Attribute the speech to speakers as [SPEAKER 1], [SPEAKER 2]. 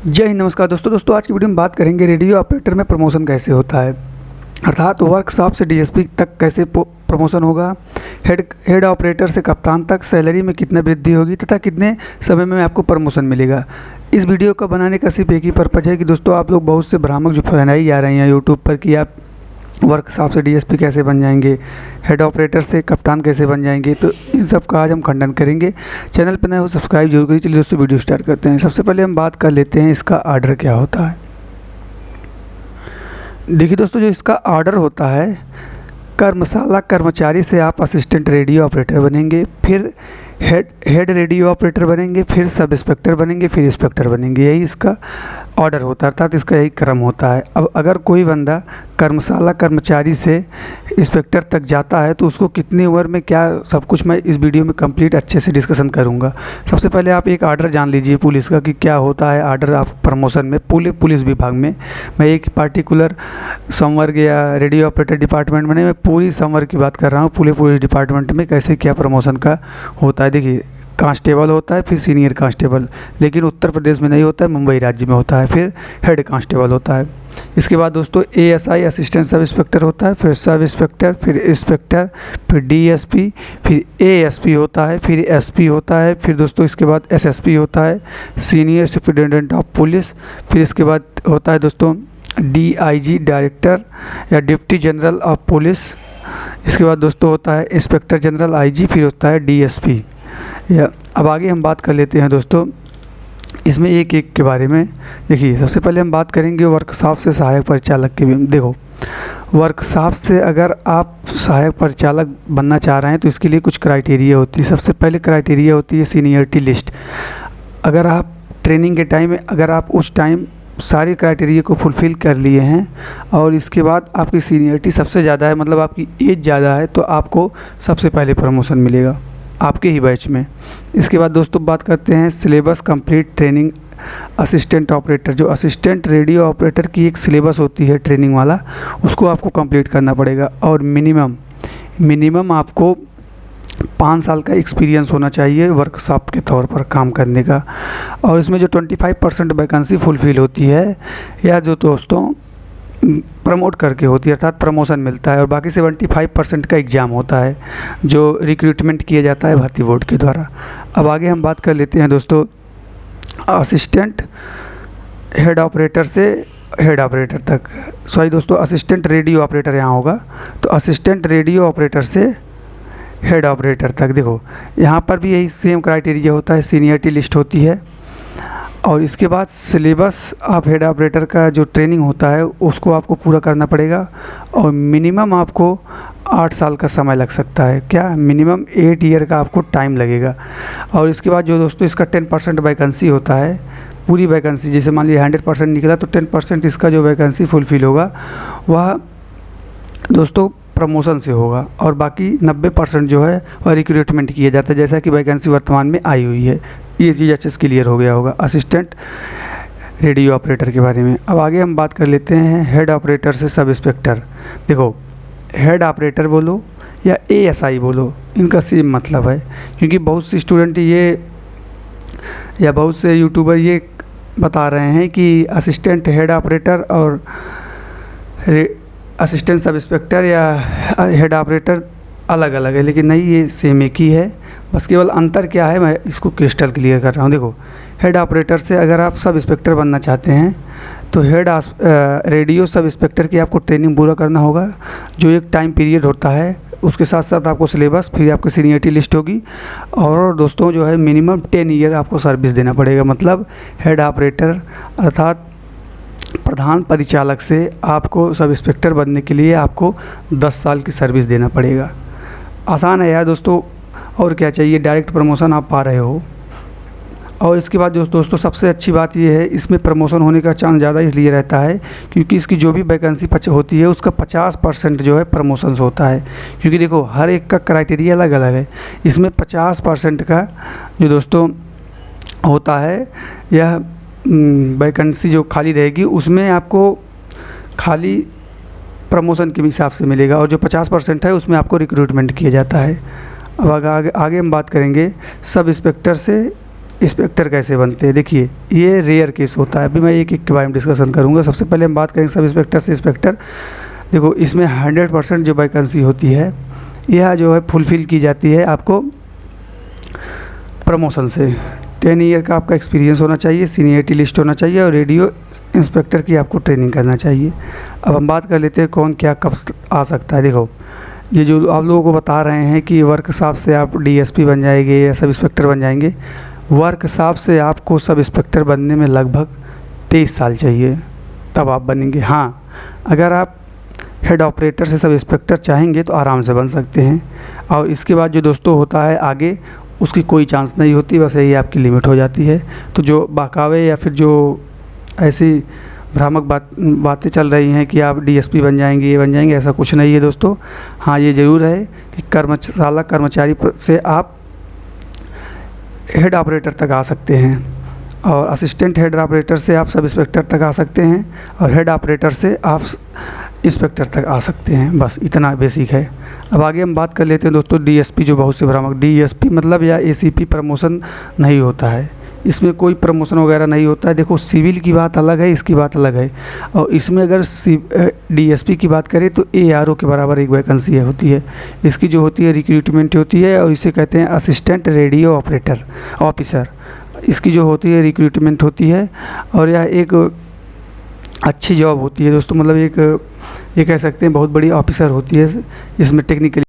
[SPEAKER 1] जय हिंद, नमस्कार दोस्तों आज की वीडियो में बात करेंगे रेडियो ऑपरेटर में प्रमोशन कैसे होता है, अर्थात वर्कशॉप से डीएसपी तक कैसे प्रमोशन होगा, हेड ऑपरेटर से कप्तान तक सैलरी में कितना वृद्धि होगी तथा कितने समय में आपको प्रमोशन मिलेगा। इस वीडियो को बनाने का सिर्फ एक ही पर्पज़ है कि दोस्तों आप लोग बहुत से भ्रामक जो फैलाई जा रही हैं यूट्यूब पर कि आप वर्कशॉप से डीएसपी कैसे बन जाएंगे, हेड ऑपरेटर से कप्तान कैसे बन जाएंगे, तो इन सब का आज हम खंडन करेंगे। चैनल पर नए हो सब्सक्राइब जरूर करिए। चलिए दोस्तों वीडियो स्टार्ट करते हैं। सबसे पहले हम बात कर लेते हैं इसका आर्डर क्या होता है। देखिए दोस्तों, जो इसका आर्डर होता है, कर्मशाला कर्मचारी से आप असिस्टेंट रेडियो ऑपरेटर बनेंगे, फिर हेड रेडियो ऑपरेटर बनेंगे, फिर सब इंस्पेक्टर बनेंगे, फिर इंस्पेक्टर बनेंगे। यही इसका ऑर्डर होता है, अर्थात इसका यही क्रम होता है। अब अगर कोई बंदा कर्मशाला कर्मचारी से इंस्पेक्टर तक जाता है तो उसको कितनी उम्र में क्या सब कुछ मैं इस वीडियो में कंप्लीट अच्छे से डिस्कशन करूंगा। सबसे पहले आप एक आर्डर जान लीजिए पुलिस का कि क्या होता है आर्डर आप प्रमोशन में पुलिस विभाग में। मैं एक पार्टिकुलर संवर्ग या रेडियो ऑपरेटर डिपार्टमेंट में नहीं, मैं पूरी संवर्ग की बात कर रहा हूँ। पूरे पुलिस डिपार्टमेंट में कैसे क्या प्रमोशन का होता है। देखिए, कांस्टेबल होता है, फिर सीनियर कांस्टेबल, लेकिन उत्तर प्रदेश में नहीं होता है, मुंबई राज्य में होता है। फिर हेड कांस्टेबल होता है। इसके बाद दोस्तों एएसआई असिस्टेंट सब इंस्पेक्टर होता है, फिर सब इंस्पेक्टर, फिर इंस्पेक्टर, फिर डीएसपी, फिर एएसपी होता है, फिर एसपी होता है, फिर दोस्तों इसके बाद एसएसपी होता है, सीनियर सुपरिटेंडेंट ऑफ पुलिस। फिर इसके बाद होता है दोस्तों डीआईजी डायरेक्टर या डिप्टी जनरल ऑफ पुलिस। इसके बाद दोस्तों होता है इंस्पेक्टर जनरल आईजी, फिर होता है डीएसपी। या अब आगे हम बात कर लेते हैं दोस्तों इसमें एक एक के बारे में। देखिए, सबसे पहले हम बात करेंगे वर्कशॉप से सहायक परिचालक के भी। देखो, वर्कशॉप से अगर आप सहायक परिचालक बनना चाह रहे हैं तो इसके लिए कुछ क्राइटेरिया होती है। सबसे पहले क्राइटेरिया होती है सीनियरिटी लिस्ट। अगर आप ट्रेनिंग के टाइम में अगर आप उस टाइम सारी क्राइटेरिया को फुलफ़िल कर लिए हैं और इसके बाद आपकी सीनियरिटी सबसे ज़्यादा है, मतलब आपकी एज ज़्यादा है, तो आपको सबसे पहले प्रमोशन मिलेगा आपके ही बैच में। इसके बाद दोस्तों बात करते हैं syllabus complete training assistant operator. जो असिस्टेंट रेडियो ऑपरेटर की एक सिलेबस होती है ट्रेनिंग वाला, उसको आपको कंप्लीट करना पड़ेगा। और मिनिमम आपको 5 साल का एक्सपीरियंस होना चाहिए वर्कशॉप के तौर पर काम करने का। और इसमें जो 25% वैकेंसी फुलफ़िल होती है या जो दोस्तों प्रमोट करके होती है, अर्थात प्रमोशन मिलता है, और बाकी 75% का एग्ज़ाम होता है जो रिक्रूटमेंट किया जाता है भर्ती बोर्ड के द्वारा। अब आगे हम बात कर लेते हैं दोस्तों असिस्टेंट हेड ऑपरेटर से हेड ऑपरेटर तक। सॉरी दोस्तों, असिस्टेंट रेडियो ऑपरेटर यहाँ होगा, तो असिस्टेंट रेडियो ऑपरेटर से हेड ऑपरेटर तक। देखो, यहाँ पर भी यही सेम क्राइटेरिया होता है, सीनियरिटी लिस्ट होती है। और इसके बाद सिलेबस आप हेड ऑपरेटर का जो ट्रेनिंग होता है उसको आपको पूरा करना पड़ेगा, और मिनिमम आपको 8 साल का समय लग सकता है। क्या, मिनिमम 8 ईयर का आपको टाइम लगेगा। और इसके बाद जो दोस्तों इसका 10% वैकेंसी होता है, पूरी वैकेंसी, जैसे मान लीजिए 100% निकला तो 10% इसका जो वैकेंसी फुलफ़िल होगा वह दोस्तों प्रमोशन से होगा, और बाकी 90% जो है वह रिक्रूटमेंट किया जाता है, जैसा कि वैकेंसी वर्तमान में आई हुई है। ये चीज़ अच्छे से क्लियर हो गया होगा असिस्टेंट रेडियो ऑपरेटर के बारे में। अब आगे हम बात कर लेते हैं हेड ऑपरेटर से सब इंस्पेक्टर। देखो, हेड ऑपरेटर बोलो या एएसआई बोलो, इनका सेम मतलब है, क्योंकि बहुत से स्टूडेंट ये या बहुत से यूट्यूबर ये बता रहे हैं कि असिस्टेंट हेड ऑपरेटर और असिस्टेंट सब इंस्पेक्टर या हेड ऑपरेटर अलग अलग है, लेकिन नहीं, ये सेम एक ही है। बस केवल अंतर क्या है मैं इसको क्रिस्टल क्लियर कर रहा हूँ। देखो, हेड ऑपरेटर से अगर आप सब इंस्पेक्टर बनना चाहते हैं तो रेडियो सब इंस्पेक्टर की आपको ट्रेनिंग पूरा करना होगा, जो एक टाइम पीरियड होता है। उसके साथ साथ आपको सिलेबस, फिर आपकी सीनियरिटी लिस्ट होगी, और दोस्तों जो है मिनिमम 10 ईयर आपको सर्विस देना पड़ेगा। मतलब हेड ऑपरेटर अर्थात प्रधान परिचालक से आपको सब इंस्पेक्टर बनने के लिए आपको 10 साल की सर्विस देना पड़ेगा। आसान है यार दोस्तों, और क्या चाहिए, डायरेक्ट प्रमोशन आप पा रहे हो। और इसके बाद दोस्तों सबसे अच्छी बात ये है, इसमें प्रमोशन होने का चांस ज़्यादा इसलिए रहता है क्योंकि इसकी जो भी वैकेंसी होती है उसका 50% जो है प्रमोशंस होता है। क्योंकि देखो, हर एक का क्राइटेरिया अलग अलग है। इसमें 50% का जो दोस्तों होता है, यह वैकेंसी जो खाली रहेगी उसमें आपको खाली प्रमोशन के हिसाब से मिलेगा, और जो 50% है उसमें आपको रिक्रूटमेंट किया जाता है। अब आगे हम बात करेंगे सब इंस्पेक्टर से इंस्पेक्टर कैसे बनते हैं। देखिए ये रेयर केस होता है, अभी मैं एक एक के बारे में डिस्कशन करूँगा। सबसे पहले हम बात करेंगे सब इंस्पेक्टर से इंस्पेक्टर। देखो इसमें 100% जो वैकेंसी होती है यह जो है फुलफ़िल की जाती है आपको प्रमोशन से। 10 ईयर का आपका एक्सपीरियंस होना चाहिए, सीनियरिटी लिस्ट होना चाहिए और रेडियो इंस्पेक्टर की आपको ट्रेनिंग करना चाहिए। अब हम बात कर लेते हैं कौन क्या कब आ सकता है। देखो ये जो आप लोगों को बता रहे हैं कि वर्कशॉप से आप डीएसपी बन जाएंगे या सब इंस्पेक्टर बन जाएंगे, वर्कशॉप से आपको सब इंस्पेक्टर बनने में लगभग 23 साल चाहिए, तब आप बनेंगे। हाँ, अगर आप हेड ऑपरेटर से सब इंस्पेक्टर चाहेंगे तो आराम से बन सकते हैं। और इसके बाद जो दोस्तों होता है आगे उसकी कोई चांस नहीं होती, बस यही आपकी लिमिट हो जाती है। तो जो बहकावे या फिर जो ऐसी भ्रामक बातें चल रही हैं कि आप डीएसपी बन जाएंगे, ये बन जाएंगे, ऐसा कुछ नहीं है दोस्तों। हाँ, ये ज़रूर है कि कर्मचारी से आप हेड ऑपरेटर तक आ सकते हैं और असिस्टेंट हेड ऑपरेटर से आप सब इंस्पेक्टर तक आ सकते हैं और हेड ऑपरेटर से आप इंस्पेक्टर तक आ सकते हैं। बस इतना बेसिक है। अब आगे हम बात कर लेते हैं दोस्तों डीएसपी, जो बहुत से भ्रामक डीएसपी मतलब या एसीपी प्रमोशन नहीं होता है, इसमें कोई प्रमोशन वगैरह नहीं होता है। देखो सिविल की बात अलग है, इसकी बात अलग है। और इसमें अगर डीएसपी की बात करें तो एआरओ के बराबर एक वैकेंसी होती है। इसकी जो होती है रिक्रूटमेंट होती है और इसे कहते हैं असिस्टेंट रेडियो ऑपरेटर ऑफिसर। इसकी जो होती है रिक्रूटमेंट होती है और यह एक अच्छी जॉब होती है दोस्तों, मतलब एक ये कह सकते हैं बहुत बड़ी ऑफिसर होती है। इसमें टेक्निकली